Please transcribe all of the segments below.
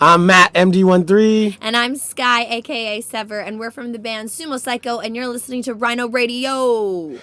I'm Matt, MD13. And I'm Skye, a.k.a. Sever, and we're from the band Sumo Cyco, and you're listening to Rhino Radio.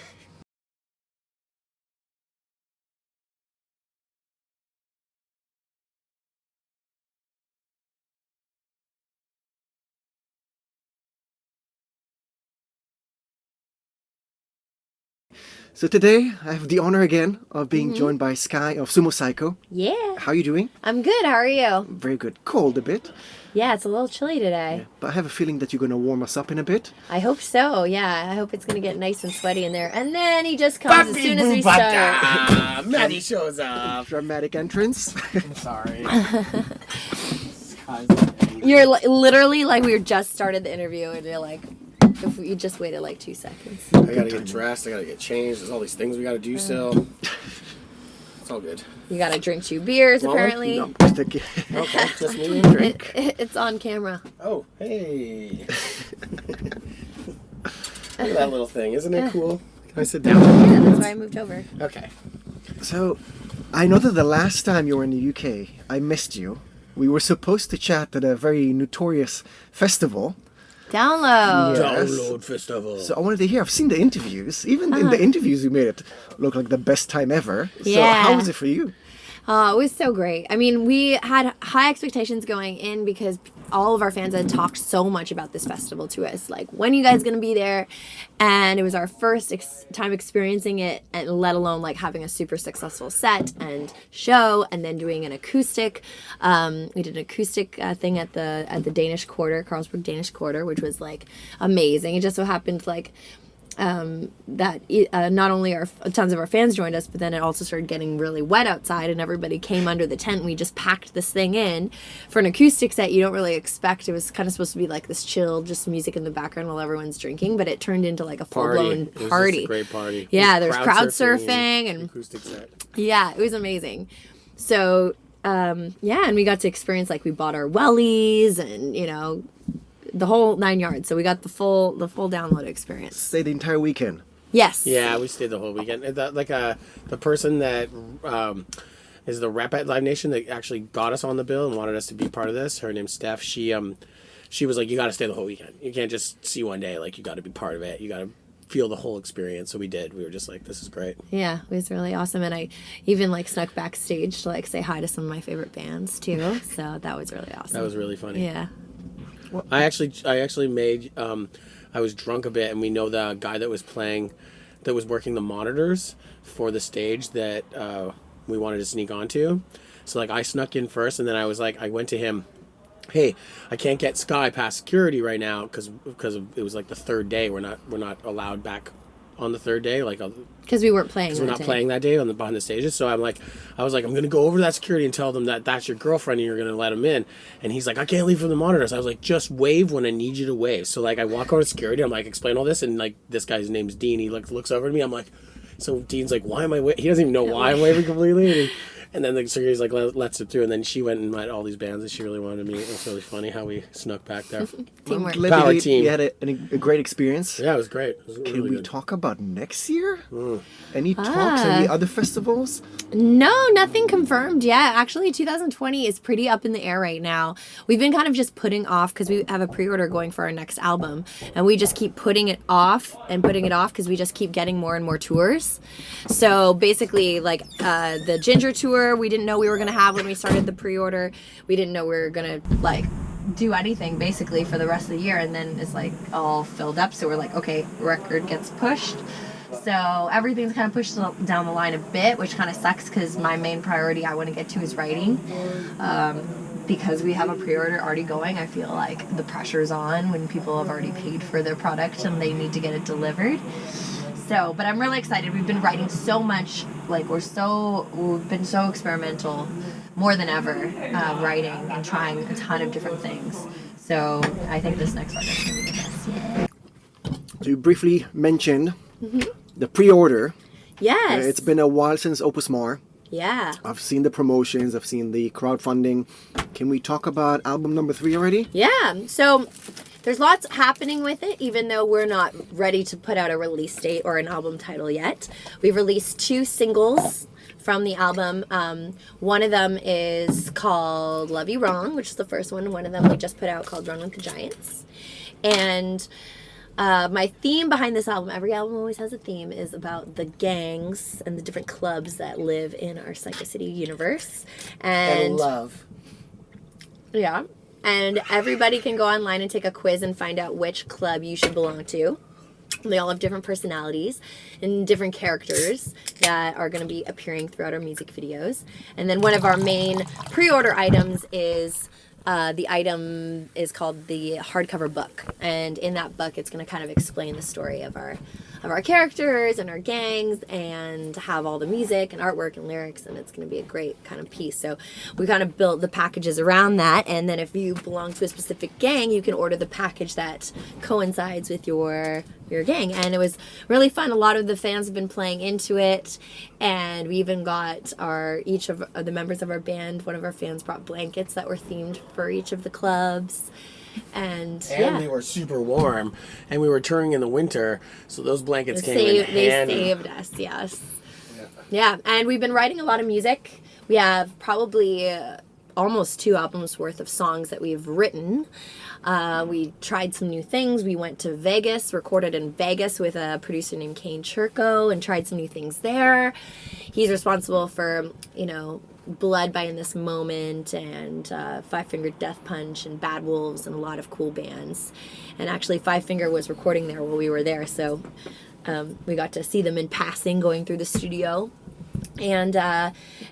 So today, I have the honor again of being joined by Skye of Sumo Cyco. Yeah. How are you doing? I'm good. How are you? Very good. Cold a bit. Yeah, it's a little chilly today. Yeah. But I have a feeling that you're going to warm us up in a bit. I hope so, yeah. I hope it's going to get nice and sweaty in there. And then he just comes as soon as we start. Maddie shows up. Dramatic entrance. I'm sorry. You're literally like we just started the interview, and you're like, if you just waited like 2 seconds. I gotta get dressed, I gotta get changed. There's all these things we gotta do still. It's all good. You gotta drink 2 beers, apparently. No, just a kid. Okay, just me and drink. It's on camera. Oh, hey. Look at that little thing. Isn't it cool? Can I sit down? Yeah, that's why I moved over. Okay. So, I know that the last time you were in the UK, I missed you. We were supposed to chat at a very notorious festival. Download. Yes. Download festival. So I wanted to hear, I've seen the interviews. Even in the interviews you made it look like the best time ever. So Yeah. how was it for you? It was so great. I mean, we had high expectations going in because all of our fans had talked so much about this festival to us. Like, when are you guys going to be there? And it was our first time experiencing it, and let alone like having a super successful set and show, and then doing an acoustic. We did an acoustic thing at the Danish Quarter, Carlsberg Danish Quarter, which was like amazing. It just so happened like that not only tons of our fans joined us, but then it also started getting really wet outside, and everybody came under the tent. And we just packed this thing in for an acoustic set. You don't really expect. It was kind of supposed to be like this chill, just music in the background while everyone's drinking, but it turned into like a full-blown party. It was just a great party. Yeah, there's crowd surfing and acoustic set. Yeah, it was amazing. So and we got to experience, like, we bought our wellies and, you know, the whole 9 yards. So we got the full download experience. Stayed the entire weekend. Yes. Yeah, we stayed the whole weekend. The person that is the rep at Live Nation that actually got us on the bill and wanted us to be part of this, her name's Steph. She was like, you got to stay the whole weekend. You can't just see one day. Like, you got to be part of it. You got to feel the whole experience. So we did. We were just like, this is great. Yeah, it was really awesome. And I even like snuck backstage to like say hi to some of my favorite bands too. So that was really awesome. That was really funny. Yeah. I actually made, I was drunk a bit, and we know the guy that was working the monitors for the stage that we wanted to sneak onto. So like I snuck in first, and then I went to him, hey, I can't get Skye past security right now because it was like the third day. We're not allowed back on the third day, like because we weren't playing. Because we're not playing that day behind the stages. So I was like, I'm gonna go over to that security and tell them that that's your girlfriend and you're gonna let him in. And he's like, I can't leave from the monitors. I was like, just wave when I need you to wave. So like I walk over to security. I'm like, explain all this, and like this guy's name's Dean. He looks over at me. I'm like, so Dean's like, why am I waving? He doesn't even know why I'm waving completely. And then the security's like, lets it through. And then she went and met all these bands that she really wanted to meet. It was really funny how we snuck back there. Teamwork. Power team. You had a great experience. Yeah, it was great. It was Can really we good. talk about next year? Any talks? Any other festivals? No, nothing confirmed yet. Actually, 2020 is pretty up in the air right now. We've been kind of just putting off because we have a pre-order going for our next album, and we just keep putting it off because we just keep getting more and more tours. So basically, like the Ginger tour, we didn't know we were going to have when we started the pre-order. We didn't know we were going to like do anything basically for the rest of the year, and then it's like all filled up. So we're like, okay, record gets pushed. So everything's kind of pushed down the line a bit, which kind of sucks because my main priority I want to get to is writing. Because we have a pre-order already going, I feel like the pressure's on when people have already paid for their product and they need to get it delivered. So, but I'm really excited. We've been writing so much, like we've been so experimental, more than ever, writing and trying a ton of different things. So I think this next project's going to be the best. Yeah. So you briefly mentioned the pre-order. Yes. It's been a while since Opus Mar. Yeah. I've seen the promotions. I've seen the crowdfunding. Can we talk about album number 3 already? Yeah. So there's lots happening with it, even though we're not ready to put out a release date or an album title yet. We've released 2 singles from the album. One of them is called Love You Wrong, which is the first one. One of them we just put out called Run with the Giants. And my theme behind this album, every album always has a theme, is about the gangs and the different clubs that live in our Cyco City universe. And love. Yeah. And everybody can go online and take a quiz and find out which club you should belong to. They all have different personalities and different characters that are going to be appearing throughout our music videos. And then one of our main pre-order items is the item is called the hardcover book. And in that book, it's going to kind of explain the story of our characters and our gangs and have all the music and artwork and lyrics, and it's going to be a great kind of piece. So we kind of built the packages around that, and then if you belong to a specific gang, you can order the package that coincides with your gang. And it was really fun. A lot of the fans have been playing into it, and we even got each of the members of our band, one of our fans brought blankets that were themed for each of the clubs. And they were super warm, and we were touring in the winter, so those blankets came in handy. They saved us, yes. Yeah, and we've been writing a lot of music. We have probably almost 2 albums worth of songs that we've written. We tried some new things. We went to Vegas, recorded in Vegas with a producer named Kane Churko, and tried some new things there. He's responsible for, Blood by In This Moment and Five Finger Death Punch and Bad Wolves and a lot of cool bands. And actually Five Finger was recording there while we were there, so we got to see them in passing going through the studio. And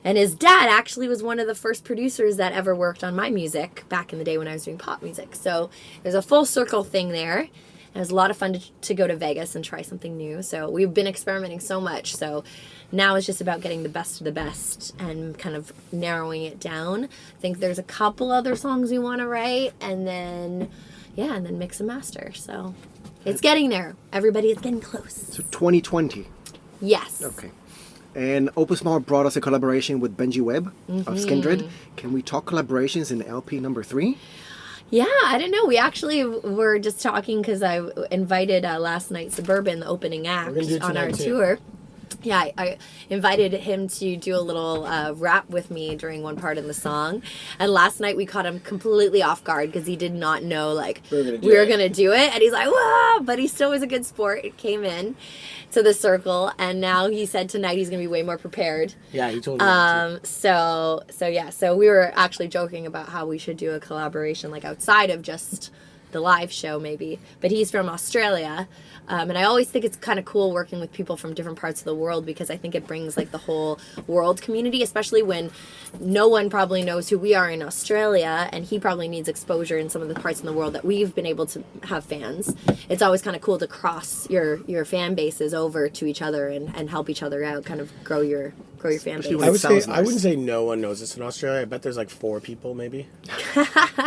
his dad actually was one of the first producers that ever worked on my music back in the day when I was doing pop music. So there's a full circle thing there. It was a lot of fun to go to Vegas and try something new. So we've been experimenting so much. So now it's just about getting the best of the best and kind of narrowing it down. I think there's a couple other songs we want to write, and then mix and master. So it's getting there. Everybody is getting close. So 2020. Yes. Okay. And Opus Mall brought us a collaboration with Benji Webb of Skindred. Can we talk collaborations in LP number 3? Yeah, I don't know. We actually were just talking because I invited last night Suburban, the opening act, on our tour. Yeah, I invited him to do a little rap with me during one part in the song. And last night we caught him completely off guard because he did not know, we were going to do it. And he's like, whoa! But he still was a good sport. It came in to the circle. And now he said tonight he's going to be way more prepared. Yeah, he told me. So we were actually joking about how we should do a collaboration, outside of just the live show maybe. But he's from Australia. And I always think it's kind of cool working with people from different parts of the world because I think it brings the whole world community, especially when no one probably knows who we are in Australia, and he probably needs exposure in some of the parts in the world that we've been able to have fans. It's always kind of cool to cross your fan bases over to each other and help each other out, kind of grow your fan base. I wouldn't say no one knows this in Australia. I bet there's 4 people maybe.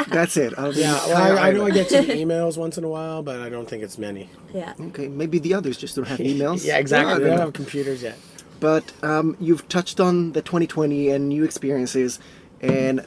That's it. I know I get some emails once in a while, but I don't think it's many. Yeah. Okay, maybe the others just don't have emails. Yeah, exactly. They don't have computers yet. But you've touched on the 2020 and new experiences, and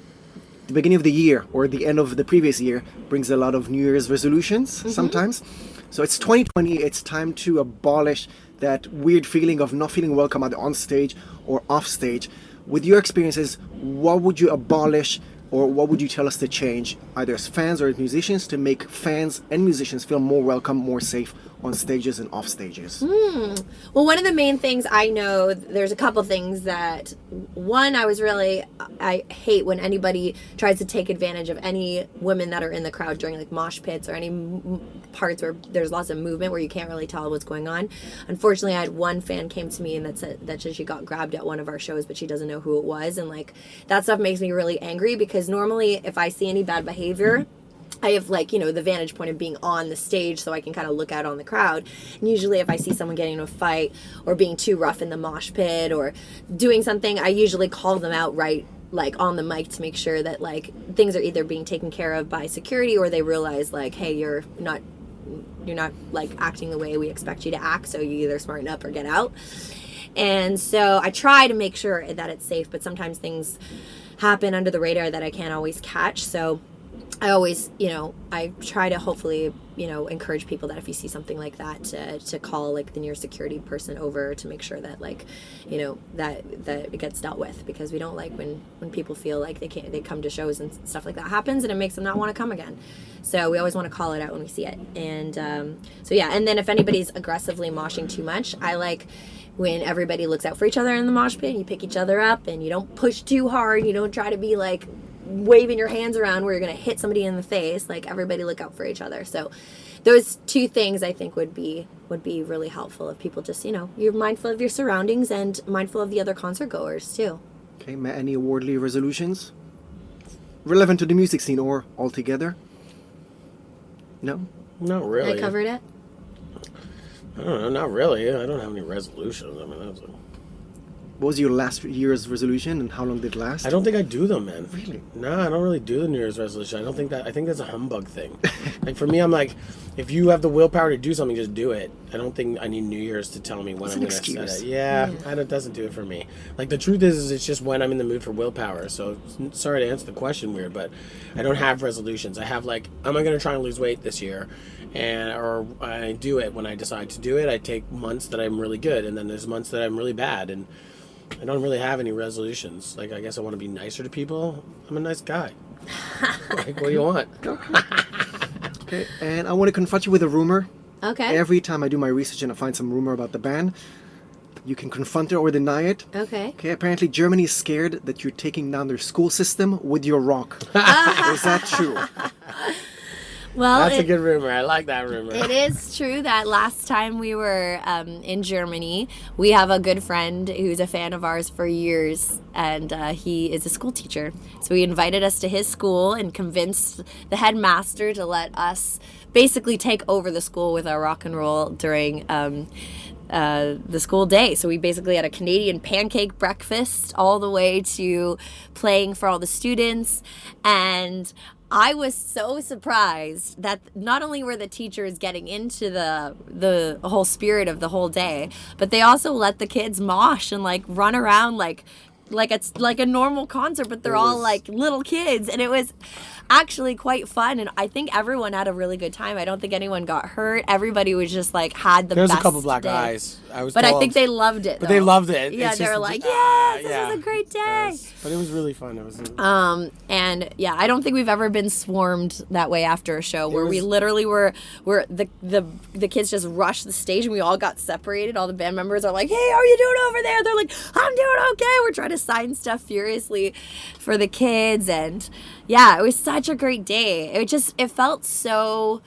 the beginning of the year or the end of the previous year brings a lot of New Year's resolutions sometimes. So it's 2020, it's time to abolish that weird feeling of not feeling welcome either on stage or off stage. With your experiences, what would you abolish or what would you tell us to change, either as fans or as musicians, to make fans and musicians feel more welcome, more safe on stages and off stages? Well, one of the main things I know, there's a couple things that, one, I hate when anybody tries to take advantage of any women that are in the crowd during mosh pits or any parts where there's lots of movement where you can't really tell what's going on. Unfortunately, I had one fan came to me and that said that she got grabbed at one of our shows, but she doesn't know who it was. And that stuff makes me really angry because normally if I see any bad behavior, I have the vantage point of being on the stage so I can kind of look out on the crowd. And usually if I see someone getting in a fight or being too rough in the mosh pit or doing something, I usually call them out right on the mic to make sure that things are either being taken care of by security or they realize hey, you're not acting the way we expect you to act, so you either smarten up or get out. And so I try to make sure that it's safe, but sometimes things happen under the radar that I can't always catch. So I always, I try to hopefully, encourage people that if you see something like that, to call like the nearest security person over to make sure that that it gets dealt with, because we don't like when people feel like they come to shows and stuff like that happens, and it makes them not want to come again. So we always want to call it out when we see it. And and then if anybody's aggressively moshing too much, I like when everybody looks out for each other in the mosh pit, and you pick each other up, and you don't push too hard, you don't try to be like waving your hands around where you're going to hit somebody in the face. Like, everybody look out for each other. So those two things I think would be really helpful if people just, you're mindful of your surroundings and mindful of the other concert goers too. Okay, Matt, any awardly resolutions relevant to the music scene or altogether? No? Not really. I covered it. I don't know, not really. I don't have any resolutions. I mean, What was your last year's resolution, and how long did it last? I don't think I do them, man. Really? No, I don't really do the New Year's resolution. I think that's a humbug thing. Like, for me, I'm like, if you have the willpower to do something, just do it. I don't think I need New Year's to tell me when It's I'm an going to set excuse. it. Yeah, it doesn't do it for me. Like, the truth is it's just when I'm in the mood for willpower. So, sorry to answer the question weird, but I don't have resolutions. I have, like, am I going to try and lose weight this year? Or I do it when I decide to do it. I take months that I'm really good, and then there's months that I'm really bad, and I don't really have any resolutions. Like, I guess I want to be nicer to people. I'm a nice guy. Like, what do you want? Okay, and I want to confront you with a rumor. Okay. Every time I do my research and I find some rumor about the band, you can confront it or deny it. Okay. Okay, apparently Germany is scared that you're taking down their school system with your rock. Is that true? Well, That's a good rumor. I like that rumor. It is true that last time we were in Germany, we have a good friend who's a fan of ours for years, and he is a school teacher. So he invited us to his school and convinced the headmaster to let us basically take over the school with our rock and roll during the school day. So we basically had a Canadian pancake breakfast all the way to playing for all the students, and I was so surprised that not only were the teachers getting into the whole spirit of the whole day, but they also let the kids mosh and like run around like it's like a normal concert, but they're all like little kids, and it was actually quite fun, and I think everyone had a really good time. I don't think anyone got hurt. Everybody was just like had the There's best a couple black day. guys. But I think they loved it. But though. they loved it. Yeah, It's they just- were like, "Yes, this yeah. is a great day." Yes. But it was really fun. It was. And yeah, I don't think we've ever been swarmed that way after a show where we literally were the kids just rushed the stage and we all got separated. All the band members are like, "Hey, how are you doing over there?" They're like, "I'm doing okay." We're trying to sign stuff furiously for the kids, and yeah, it was such a great day. It felt so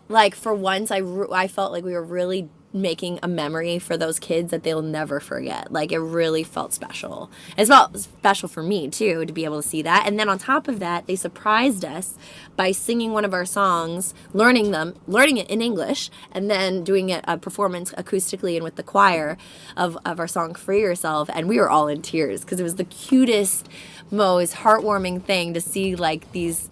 like, for once I felt like we were really making a memory for those kids that they'll never forget. Like, it really felt special. It felt special for me too, to be able to see that. And then on top of that, they surprised us by singing one of our songs, learning it in English, and then doing a performance acoustically and with the choir of our song Free Yourself. And we were all in tears because it was the cutest, most heartwarming thing to see like these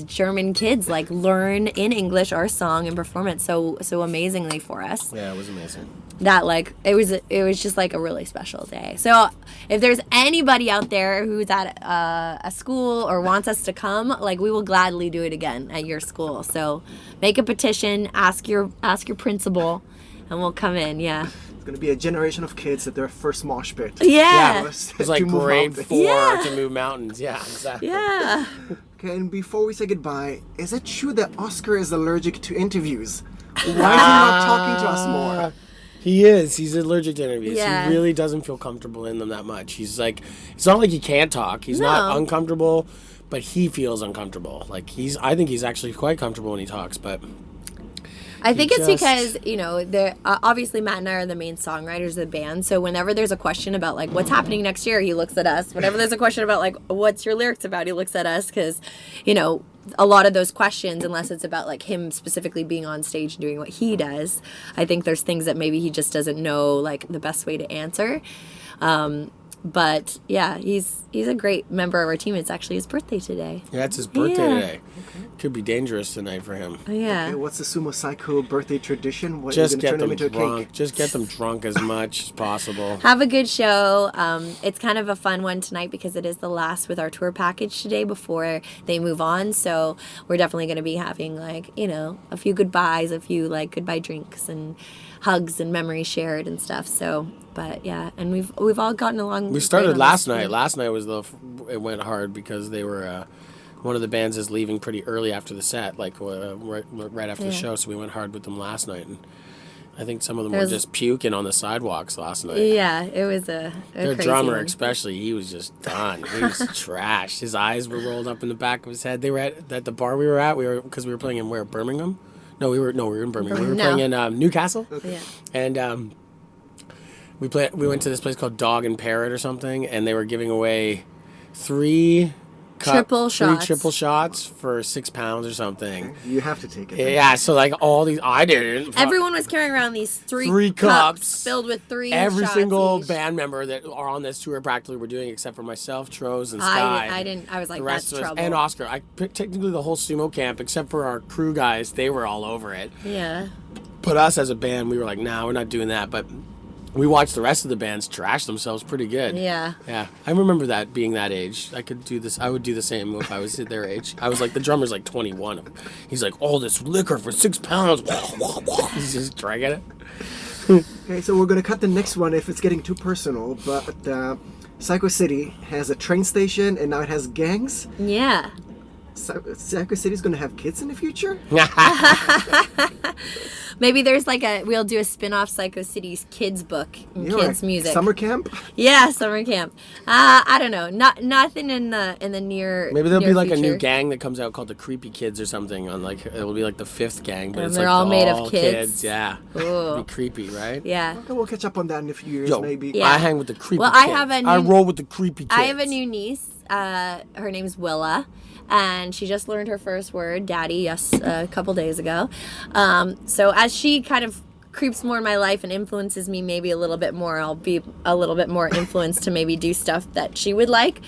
German kids like learn in English our song and perform it so amazingly for us. Yeah, it was amazing. That like it was just like a really special day. So if there's anybody out there who's at a school or wants us to come, like, we will gladly do it again at your school. So make a petition, ask your principal, and we'll come in. Yeah. It's going to be a generation of kids at their first mosh pit. Yeah. It's like To move grade mountains. 4 Yeah. to move mountains. Yeah, exactly. Yeah. Okay, and before we say goodbye, is it true that Oscar is allergic to interviews? Why is he not talking to us more? He is. He's allergic to interviews. Yeah. He really doesn't feel comfortable in them that much. He's like, it's not like he can't talk. He's not No. uncomfortable, but he feels uncomfortable. Like, I think he's actually quite comfortable when he talks, but I think it's just- because, obviously Matt and I are the main songwriters of the band. So whenever there's a question about like what's happening next year, he looks at us. Whenever there's a question about like what's your lyrics about, he looks at us because, a lot of those questions, unless it's about like him specifically being on stage and doing what he does, I think there's things that maybe he just doesn't know like the best way to answer. But yeah, he's he's a great member of our team. It's actually his birthday today. Yeah, it's his birthday Yeah. today. Could be dangerous tonight for him. Oh, yeah. Okay, what's the Sumo Cyco birthday tradition? What, Just you're get gonna turn them them into a drunk. cake? Just get them drunk as much as possible. Have a good show. It's kind of a fun one tonight because it is the last with our tour package today before they move on. So we're definitely going to be having a few goodbyes, a few goodbye drinks and hugs and memories shared and stuff. So, but yeah, and we've all gotten along. We started last night. Last night was it went hard because they were one of the bands is leaving pretty early after the set, right after the show. So we went hard with them last night, and I think some of them were just puking on the sidewalks last night. Yeah, it was a Their crazy drummer, one. especially, he was just done. He was trashed. His eyes were rolled up in the back of his head. They were at the bar we were at. Because we were playing in Birmingham. No, we were in Birmingham. We were playing in Newcastle. Yeah. And we went to this place called Dog and Parrot or something, and they were giving away three triple shots for £6 or something. You have to take it. Yeah, so all these, I didn't. Everyone was carrying around these three cups filled with three Every shots single each. band member that are on this tour practically were doing, except for myself, Troz, and Skye. I didn't. I was like, The rest that's of us, trouble. and Oscar. Technically the whole sumo camp, except for our crew guys, they were all over it. Yeah. But us as a band, we were like, nah, we're not doing that. But we watched the rest of the bands trash themselves pretty good. Yeah. Yeah. I remember that being that age. I could do this. I would do the same if I was at their age. I was like, the drummer's like 21. He's like, all this liquor for £6. He's just dragging it. Okay, so we're gonna cut the next one if it's getting too personal. But Cyco City has a train station and now it has gangs. Yeah. Cyco City's gonna have kids in the future. Maybe there's we'll do a spin-off Cyco City's kids book and kids music. Summer camp. Yeah, summer camp. I don't know. Nothing in the near. Maybe there'll be future. a new gang that comes out called the Creepy Kids or something. It'll be the fifth gang, but And it's they're all made of all kids. Yeah. Ooh. It'll be creepy, right? Yeah. Okay, we'll catch up on that in a few years, Yo, maybe. Yeah. I hang with the creepy Well, kids. I roll with the creepy kids. I have a new niece. Her name's Willa, and she just learned her first word, daddy, a couple days ago. So as she kind of creeps more in my life and influences me maybe a little bit more, I'll be a little bit more influenced to maybe do stuff that she would like.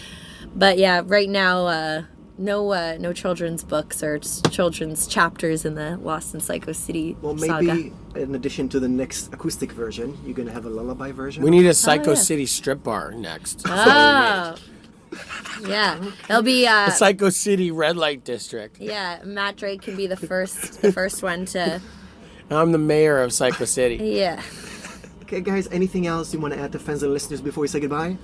But yeah, right now, no children's books or children's chapters in the Lost in Cyco City saga. Maybe in addition to the next acoustic version, you're gonna have a lullaby version. We need a Psycho yeah. City strip bar next. Oh. Yeah. It'll be The Psycho City red light district. yeah, Matt Drake can be the first one to I'm the mayor of Psycho City. yeah. Okay, guys, anything else you want to add to fans and listeners before we say goodbye?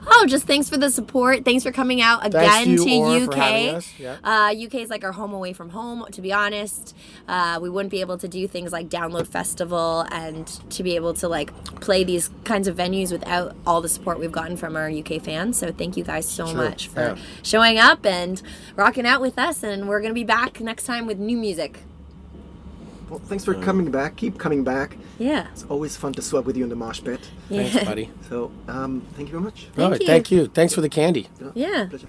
Oh, just thanks for the support. Thanks for coming out again Thanks to to you, Aura, UK. for having us. Yeah. UK is like our home away from home, to be honest. We wouldn't be able to do things like Download Festival and to be able to play these kinds of venues without all the support we've gotten from our UK fans. So thank you guys so much for showing up and rocking out with us. And we're going to be back next time with new music. Well, thanks for coming back. Keep coming back. Yeah. It's always fun to sweat with you in the mosh pit. Thanks, buddy. So, thank you very much. All right, you. thank you. Thanks for the candy. Yeah. Pleasure.